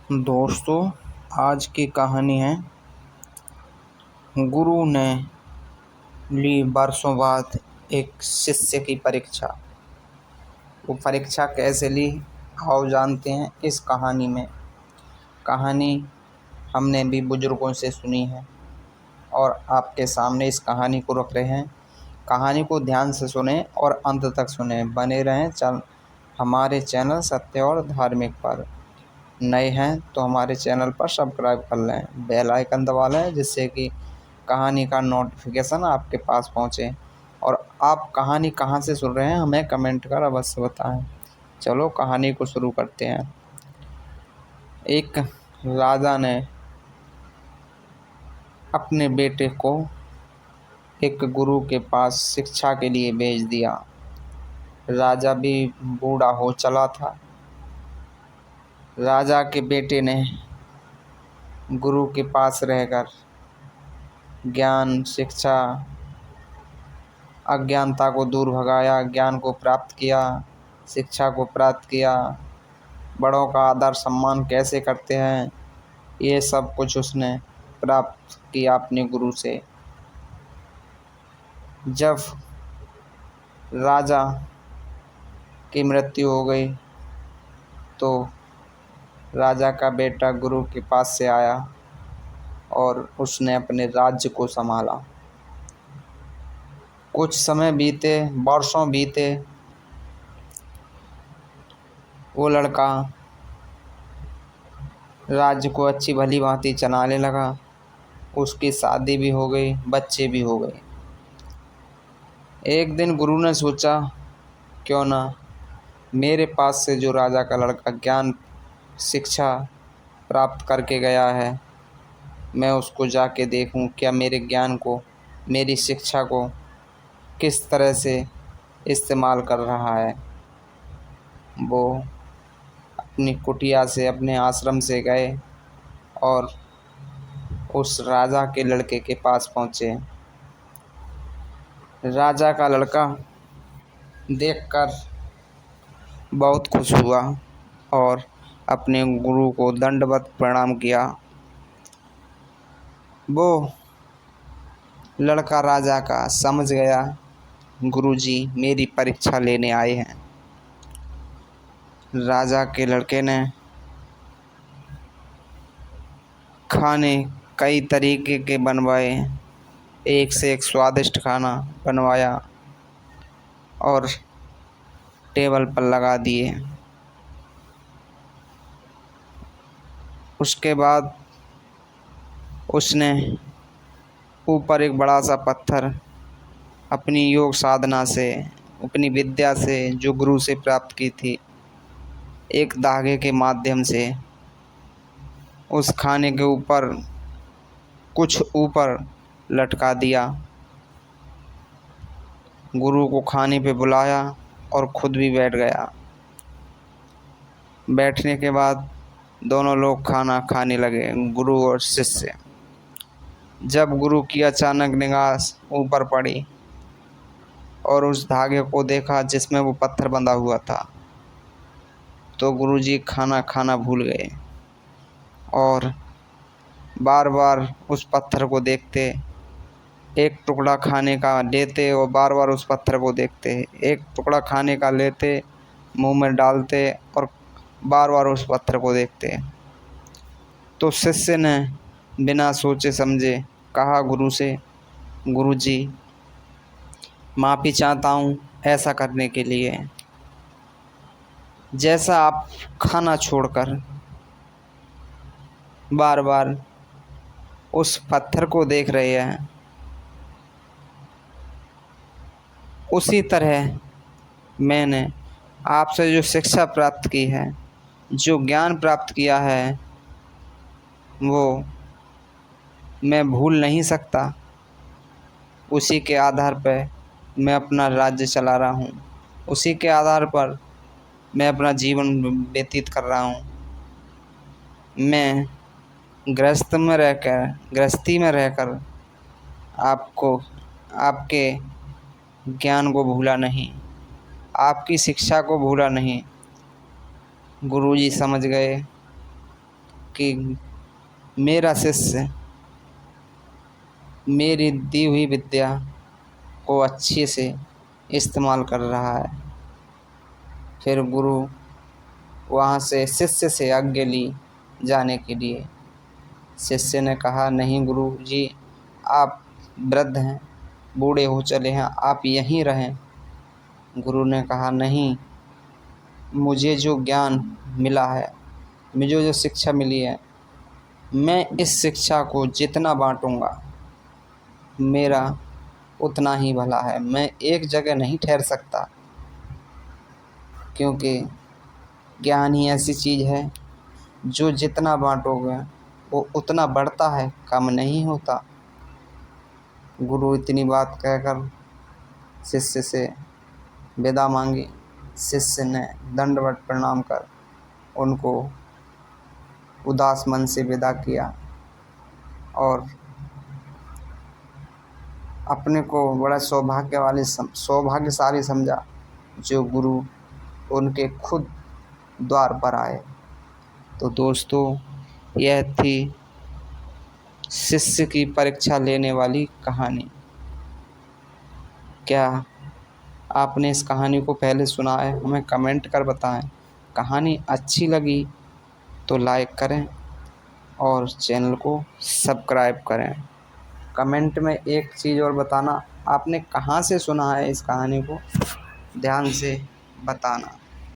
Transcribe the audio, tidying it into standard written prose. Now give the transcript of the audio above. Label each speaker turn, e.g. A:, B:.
A: दोस्तों, आज की कहानी है गुरु ने ली बरसों बाद एक शिष्य की परीक्षा। वो परीक्षा कैसे ली, आओ जानते हैं इस कहानी में। कहानी हमने भी बुजुर्गों से सुनी है और आपके सामने इस कहानी को रख रहे हैं। कहानी को ध्यान से सुने और अंत तक सुने, बने रहें हमारे चैनल सत्य और धार्मिक पर। नए हैं तो हमारे चैनल पर सब्सक्राइब कर लें, बेल आइकन दबा लें, जिससे कि कहानी का नोटिफिकेशन आपके पास पहुंचे। और आप कहानी कहां से सुन रहे हैं हमें कमेंट कर अवश्य बताएं। चलो कहानी को शुरू करते हैं। एक राजा ने अपने बेटे को एक गुरु के पास शिक्षा के लिए भेज दिया। राजा भी बूढ़ा हो चला था। राजा के बेटे ने गुरु के पास रहकर ज्ञान, शिक्षा, अज्ञानता को दूर भगाया, ज्ञान को प्राप्त किया, शिक्षा को प्राप्त किया। बड़ों का आदर सम्मान कैसे करते हैं, ये सब कुछ उसने प्राप्त किया अपने गुरु से। जब राजा की मृत्यु हो गई तो राजा का बेटा गुरु के पास से आया और उसने अपने राज्य को संभाला। कुछ समय बीते, वर्षों बीते। वो लड़का राज्य को अच्छी भली भांति चलाने लगा। उसकी शादी भी हो गई, बच्चे भी हो गए। एक दिन गुरु ने सोचा, क्यों ना मेरे पास से जो राजा का लड़का ज्ञान, शिक्षा प्राप्त करके गया है, मैं उसको जाके देखूं क्या मेरे ज्ञान को, मेरी शिक्षा को किस तरह से इस्तेमाल कर रहा है। वो अपनी कुटिया से, अपने आश्रम से गए और उस राजा के लड़के के पास पहुँचे। राजा का लड़का देखकर बहुत खुश हुआ और अपने गुरु को दंडवत प्रणाम किया। वो लड़का राजा का समझ गया, गुरुजी मेरी परीक्षा लेने आए हैं। राजा के लड़के ने खाने कई तरीके के बनवाए, एक से एक स्वादिष्ट खाना बनवाया और टेबल पर लगा दिए। उसके बाद उसने ऊपर एक बड़ा सा पत्थर अपनी योग साधना से, अपनी विद्या से जो गुरु से प्राप्त की थी, एक धागे के माध्यम से उस खाने के ऊपर कुछ ऊपर लटका दिया। गुरु को खाने पे बुलाया और खुद भी बैठ गया। बैठने के बाद दोनों लोग खाना खाने लगे, गुरु और शिष्य। जब गुरु की अचानक निगाह ऊपर पड़ी और उस धागे को देखा जिसमें वो पत्थर बंधा हुआ था, तो गुरुजी खाना खाना भूल गए और बार बार उस पत्थर को देखते, एक टुकड़ा खाने का लेते और बार बार उस पत्थर को देखते, एक टुकड़ा खाने का लेते, मुंह में डालते और बार बार उस पत्थर को देखते। तो शिष्य ने बिना सोचे समझे कहा गुरु से, गुरुजी माफ़ी चाहता हूँ ऐसा करने के लिए। जैसा आप खाना छोड़कर बार बार उस पत्थर को देख रहे हैं, उसी तरह मैंने आपसे जो शिक्षा प्राप्त की है, जो ज्ञान प्राप्त किया है, वो मैं भूल नहीं सकता। उसी के आधार पर मैं अपना राज्य चला रहा हूँ, उसी के आधार पर मैं अपना जीवन व्यतीत कर रहा हूँ। मैं गृहस्थी में रहकर आपको, आपके ज्ञान को भूला नहीं, आपकी शिक्षा को भूला नहीं। गुरुजी समझ गए कि मेरा शिष्य मेरी दी हुई विद्या को अच्छे से इस्तेमाल कर रहा है। फिर गुरु वहाँ से शिष्य से आज्ञा ली जाने के लिए। शिष्य ने कहा, नहीं गुरु जी, आप वृद्ध हैं, बूढ़े हो चले हैं, आप यहीं रहें। गुरु ने कहा, नहीं, मुझे जो ज्ञान मिला है, मुझे जो शिक्षा मिली है, मैं इस शिक्षा को जितना बांटूंगा मेरा उतना ही भला है। मैं एक जगह नहीं ठहर सकता, क्योंकि ज्ञान ही ऐसी चीज़ है जो जितना बांटोगे वो उतना बढ़ता है, कम नहीं होता। गुरु इतनी बात कहकर शिष्य से विदा मांगी। शिष्य ने दंडवत प्रणाम कर उनको उदास मन से विदा किया और अपने को बड़ा सौभाग्यशाली समझा जो गुरु उनके खुद द्वार पर आए। तो दोस्तों, यह थी शिष्य की परीक्षा लेने वाली कहानी। क्या आपने इस कहानी को पहले सुना है? हमें कमेंट कर बताएं। कहानी अच्छी लगी तो लाइक करें और चैनल को सब्सक्राइब करें। कमेंट में एक चीज़ और बताना, आपने कहाँ से सुना है इस कहानी को, ध्यान से बताना।